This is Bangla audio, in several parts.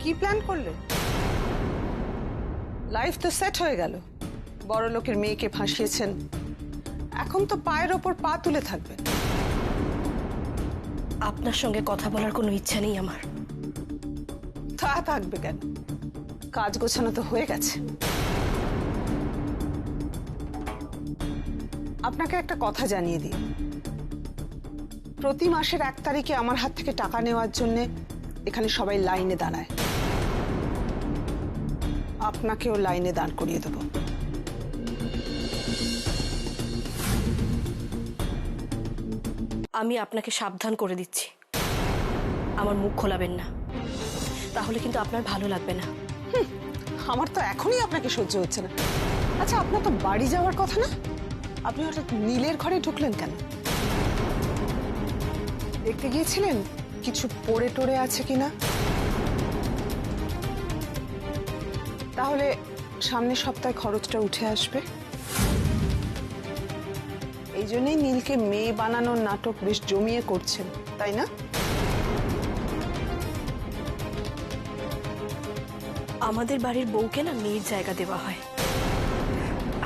কি প্ল্যান করলেন? লাইফ তো সেট হয়ে গেল, বড় লোকের মেয়েকে ফাঁসিয়েছেন, এখন তো পায়ের ওপর পা তুলে থাকবেন। আপনার সঙ্গে কথা বলার কোনো ইচ্ছা নেই আমার। তা থাকবে কেন, কাজ গোছানো তো হয়ে গেছে। আপনাকে একটা কথা জানিয়ে দিই, প্রতি মাসের 1 তারিখে আমার হাত থেকে টাকা নেওয়ার জন্য এখানে সবাই লাইনে দাঁড়ায়, আপনাকেও লাইনে দাঁড় করিয়ে দেব। আমি আপনাকে সাবধান করে দিচ্ছি, আমার মুখ খোলাবেন না, তাহলে কিন্তু আপনার ভালো লাগবে না। আমার তো এখনই আপনাকে সহ্য হচ্ছে না। আচ্ছা, আপনার তো বাড়ি যাওয়ার কথা না, আপনি হঠাৎ নীলের ঘরে ঢুকলেন কেন? দেখতে গিয়েছিলেন কিছু পড়ে টড়ে আছে কিনা? তাহলে সামনের সপ্তাহে খরচটা উঠে আসবে। এই জন্যই নীলকে মেয়ে বানানোর নাটক বেশ জমিয়ে করছেন, তাই না? আমাদের বাড়ির বউকে না মেয়ের জায়গা দেওয়া হয়,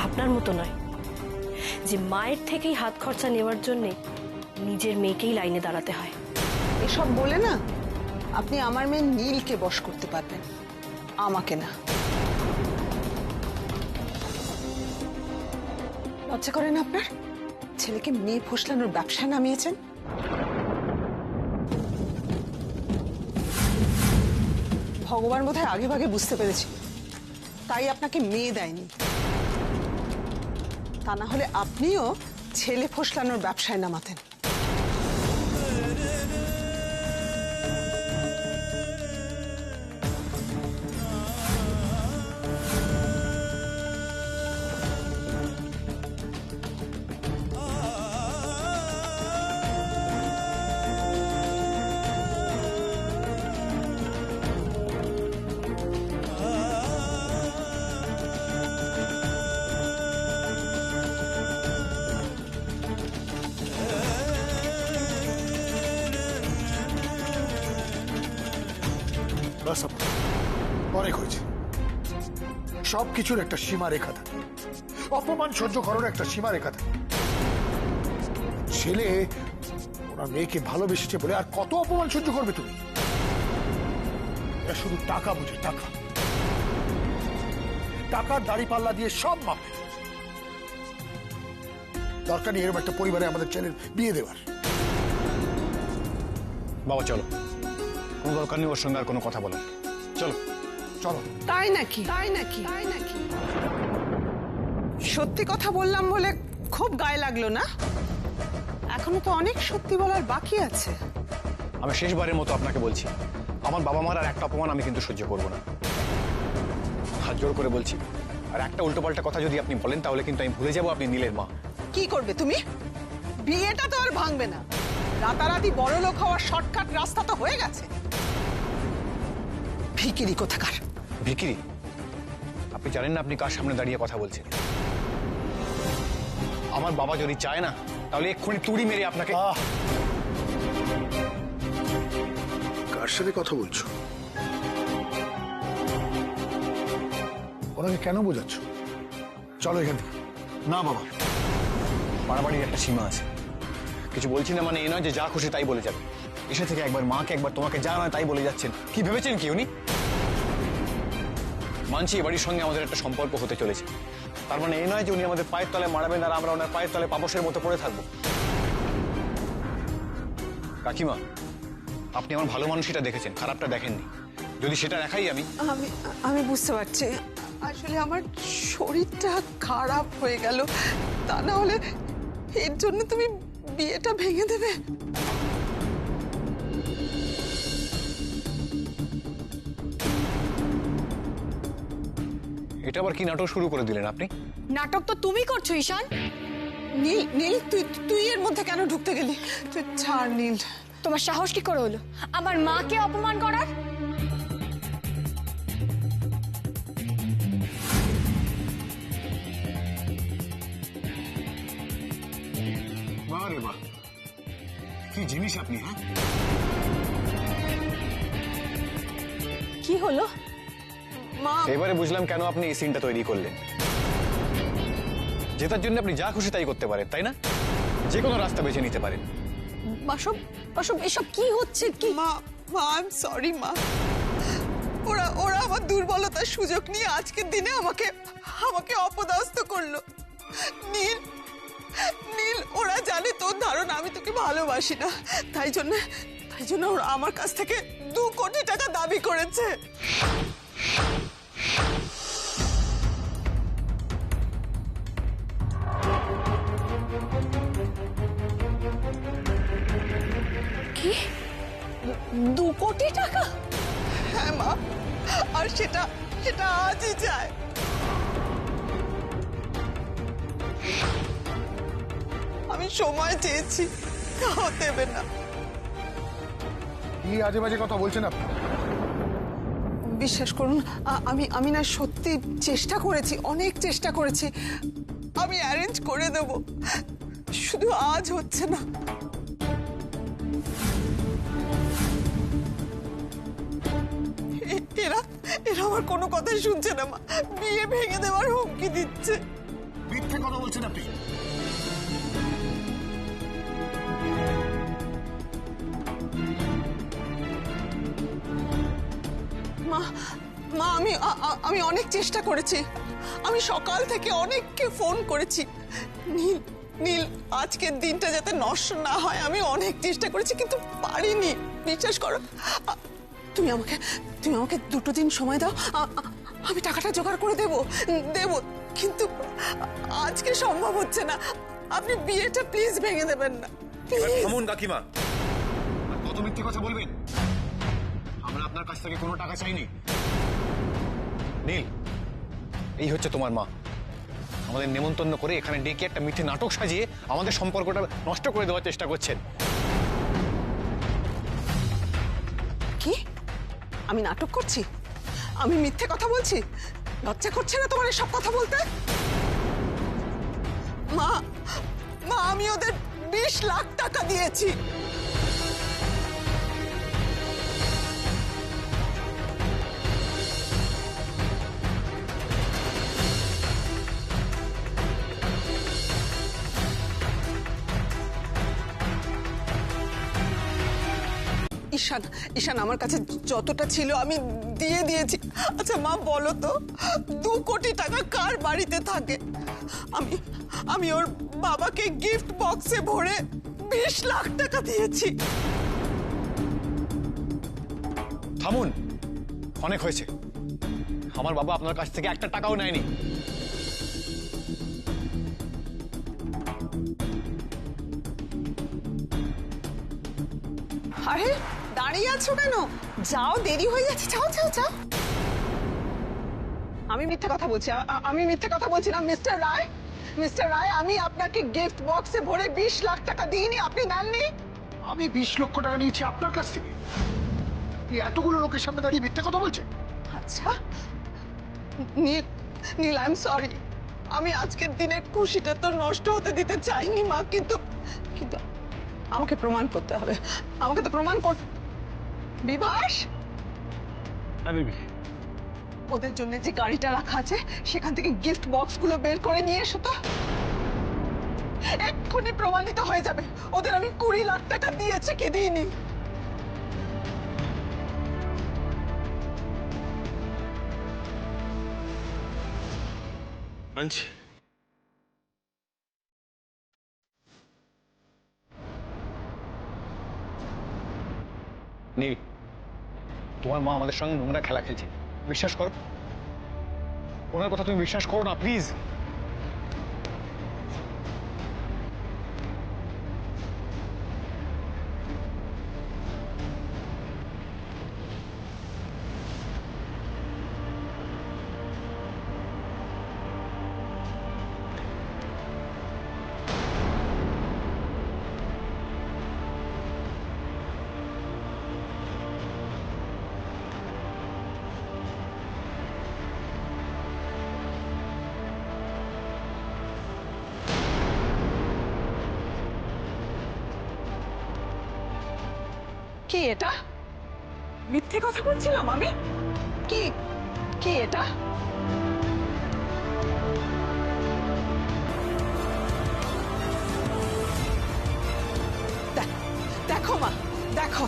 আপনার মতো নয় যে মায়ের থেকেই হাত খরচা নেওয়ার জন্য নিজের মেয়েকেই লাইনে দাঁড়াতে হয়। এসব বলে না আপনি আমার মেয়ে নীলকে বশ করতে পারবেন, আমাকে না। লজ্জা করে না আপনার? ছেলেকে মেয়ে ফসলানোর ব্যবসায় নামিয়েছেন। ভগবান বোধহয় আগে ভাগে বুঝতে পেরেছি, তাই আপনাকে মেয়ে দেয়নি। তা না হলে আপনিও ছেলে ফসলানোর ব্যবসায় নামাতেন। বাস অনেক হয়েছে। সবকিছুর একটা সীমা রেখা থাকে, অপমান সহ্য করার একটা সীমা রেখা থাকে। ছেলে ওনার মেয়েকে ভালোবেসেছে বলে আর কত অপমান সহ্য করবে তুমি? শুধু টাকা বুঝে, টাকা, টাকার দাড়ি পাল্লা দিয়ে সব মাপে। দরকার নেই এরকম একটা পরিবারে আমাদের ছেলের বিয়ে দেওয়ার। বাবা চলো, কোনো দরকার নেই ওর সঙ্গে আর কোনো কথা বলার। চলো চলো। তাই নাকি? তাই নাকি? তাই নাকি? সত্যি কথা বললাম বলে খুব গায়ে লাগলো না? এখনো তো অনেক সত্যি বলার বাকি আছে। আমি শেষবারের মতো আপনাকে বলছি, আমার বাবা মার আর একটা অপমান আমি কিন্তু সহ্য করবো না। হাত জোর করে বলছি, আর একটা উল্টোপাল্টা কথা যদি আপনি বলেন তাহলে কিন্তু আমি ভুলে যাবো আপনি নীলের মা। কি করবে তুমি? বিয়েটা তো আর ভাঙবে না, রাতারাতি বড় লোক হওয়ার শর্টকাট রাস্তা তো হয়ে গেছে। ভিখিরি কোথাকার। ভিখিরি? আপনি জানেন না আপনি কার সামনে দাঁড়িয়ে কথা বলছেন? আমার বাবা যদি চায় না তাহলে এক্ষুনি তুড়ি মেরে আপনাকে। কার সাথে কথা বলছো? ওনাকে কেন বোঝাচ্ছ? চলো এখান থেকে। না বাবা, মারামারির একটা সীমা আছে। কিছু বলছি না মানে এ নয় যে যা খুশি তাই বলে যাবে। এসে থেকে একবার মাকে একবার তোমাকে যা নয় তাই বলে যাচ্ছেন। কি ভেবেছেন কি উনি? মানছি এ বাড়ির সঙ্গে আমাদের একটা সম্পর্ক হতে চলেছে, তার মানে এই নয় যে উনি আমাদের পায়ের তলায় মারাবেন আর আমরা ওনার পায়ের তলায় পাপসের মতো পড়ে থাকবো। কাকিমা, আপনি আমার ভালো মানুষটা দেখেছেন, খারাপটা দেখেননি। যদি সেটা দেখাই আমি আমি বুঝতে পারছি, আসলে আমার শরীরটা খারাপ হয়ে গেল, তা না হলে এর জন্য তুমি বিয়েটা ভেঙে দেবে? এটা আবার কি নাটক শুরু করে দিলেন আপনি? নাটক তো তুমি করছো ঈশান। নীল, নীল তুই এর মধ্যে কেন ঢুকতে গেলি? তুই ছাড় নীল। তোমার সাহস কি করে হলো আমার মাকে অপমান করার? বারে বাহ, কি জিনিস আপনি! হ্যাঁ, কি হলো? মা এবারে বুঝলাম কেন আপনি এই সিনটা তৈরি করলেন। জেতার জন্য আপনি যা খুশি তাই করতে পারেন, তাই না? যে কোনো রাস্তা বেছে নিতে পারেন। বাসব বাসব এসব কি হচ্ছে? কি মা মা আই এম সরি মা। ওরা ওরা আমার দুর্বলতার সুযোগ নিয়ে আজকের দিনে আমাকে আমাকে অপদস্থ করলো। নীল নীল, ওরা জানে তোর ধারণা আমি তোকে ভালোবাসি না, তাই জন্য ওরা আমার কাছ থেকে 2 কোটি টাকা দাবি করেছে। কি 2 কোটি টাকা? হ্যাঁ মা, আর সেটা সেটা আজই চায়। আমি সময় চেয়েছি, তাও দেবে না। কি আজে বাজে কথা বলছেন আপনি? বিশ্বাস করুন, আমি না সত্যি চেষ্টা করেছি, অনেক চেষ্টা করেছি। আমি অ্যারেঞ্জ করে দেব, শুধু আজ হচ্ছে না। এরা এরা আমার কোনো কথাই শুনছে না মা, বিয়ে ভেঙে দেওয়ার হুমকি দিচ্ছে। মিথ্যে কথা বলছেন আপনি। মা মা আমি অনেক চেষ্টা করেছি, আমি সকাল থেকে অনেককে ফোন করেছি। নীল নীল, আজকের দিনটা যাতে নষ্ট না হয় আমি অনেক চেষ্টা করেছি, কিন্তু পারিনি। বিশ্বাস করো, তুমি আমাকে 2 দিন সময় দাও, আমি টাকাটা জোগাড় করে দেব, কিন্তু আজকে সম্ভব হচ্ছে না। আপনি বিয়েটা প্লিজ ভেঙে দেবেন না, প্লিজ। থামুন কাকিমা, আর কত মিথ্যে কথা বলবেন? আমরা আপনার কাছ থেকে কোনো টাকা চাইনি। নীল, এই হচ্ছে তোমার মা, আমাদের নেমন্তন্ন করে এখানে ডেকে একটা মিথ্যে নাটক সাজিয়ে আমাদের সম্পর্কটা নষ্ট করে দেওয়ার চেষ্টা করছেন। কি? আমি নাটক করছি? আমি মিথ্যে কথা বলছি? লজ্জা করছে না তোমার এসব কথা বলতে? মা মা আমি ওদের 20 লাখ টাকা দিয়েছি। ঈশান ঈশান আমার কাছে যতটা ছিল আমি দিয়ে দিয়েছি। আচ্ছা মা বলো তো, 2 কোটি টাকা কার বাড়িতে থাকে? আমি ওর বাবাকে গিফট বক্সে ভরে 20 লাখ টাকা দিয়েছি। থামুন, অনেক হয়েছে। আমার বাবা আপনার কাছ থেকে একটা টাকাও নেয়নি। আরে দাঁড়িয়ে আছো কেন? যাও, দেরি হয়ে যাচ্ছে, যাও। আমি মিথ্যে কথা বলছি, আমি মিথ্যে কথা বলছি না মিস্টার রায়, আমি আপনাকে গিফট বক্সে ভরে 20 লাখ টাকা দিইনি, আপনি নেননি। আমি 20 লক্ষ টাকা নিয়েছি আপনার কাছ থেকে? এই এতগুলো লোকের সামনে দাঁড়িয়ে মিথ্যে কথা বলছে? আচ্ছা নীল আই এম সরি, আমি আজকের দিনের খুশিটা তো নষ্ট হতে দিতে চাইনি মা, কিন্তু আমাকে প্রমাণ করতে হবে, আমাকে তো প্রমাণ কর। বিভাস, ওদের জন্য যে গাড়িটা রাখা আছে সেখান থেকে গিফট বক্সগুলো বের করে নিয়ে এসো তো। এক্ষুনি প্রমাণিত হয়ে যাবে ওদের আমি 20 লাখ টাকা দিয়েছি কি দিইনি। আনছি। নীল, তোমার মা আমাদের সঙ্গে নোংরা খেলা খেলছে, বিশ্বাস করো। ওনার কথা তুমি বিশ্বাস করো না প্লিজ। কি এটা? মিথ্যে কথা বলছিলাম আমি? কি কি এটা? দেখো মা, দেখো